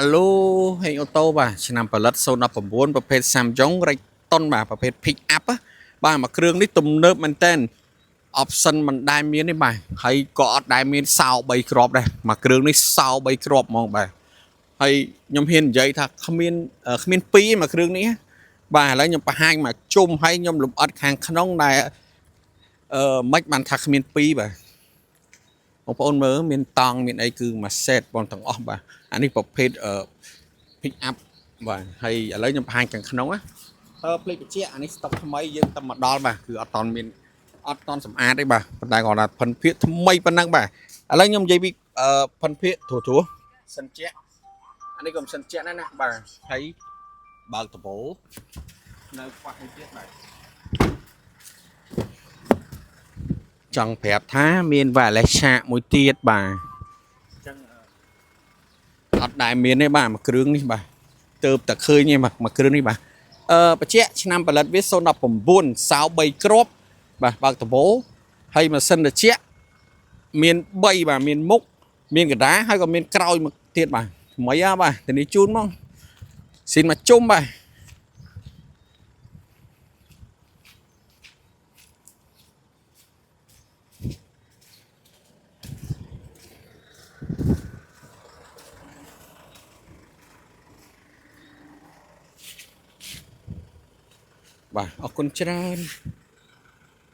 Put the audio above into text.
Alo ហេងអូតូបាទឆ្នាំផលិត019ប្រភេទ Samsung Rayton បាទប្រភេទ pick up បាទមួយគ្រឿងនេះទំនើបមែនតើ option មិនដែលមានទេបាទហើយក៏អត់ដែលមានសោ3គ្រាប់ដែរមួយគ្រឿងនេះសោ3គ្រាប់ហ្មងបាទហើយខ្ញុំហ៊ាននិយាយថាគ្មាន2មួយគ្រឿងនេះបាទឥឡូវខ្ញុំបង្ហាញមកជុំហើយខ្ញុំលំអិតខាងក្នុងដែលមិនបានថាគ្មាន2បាទបងប្អូនមើលមានតង់មានអីគឺមួយ set បងទាំងអស់បាទអានេះប្រភេទpick up បាទហើយឥឡូវខ្ញុំបង្ហាញខាងក្នុងផ្លេចបញ្ជាក់អានេះស្តុកថ្មីយើងតែមកដល់បាទគឺអត់តន់សម្អាតទេបាទប៉ុន្តែគាត់ថាភិនភាគថ្មីប៉ុណ្ណឹងបាទឥឡូវខ្ញុំនិយាយពីភិនភាគធួសិនជាអានេះក៏សិនជាដែរណាបាទហើយបើកដបូនៅខ្វះនេះទៀតបាទចង់ប្រាប់ថាមាន wireless ឆាកមួយទៀតបាទអញ្ចឹងអត់ដែលមានទេបាទមួយគ្រឿងនេះបាទទៅតែឃើញទេមួយគ្រឿងនេះបាទបញ្ជាក់ឆ្នាំផលិតវា019សោ3គ្រាប់បាទបើកដបូហើយម៉ាស៊ីនត្រជាក់មាន3បាទមានមុខមានកដាហើយក៏មានក្រោយមកទៀតបាទថ្មីបាទទៅនេះជូនមកស៊ីនមកជុំបាទបាទអរគុណច្រើន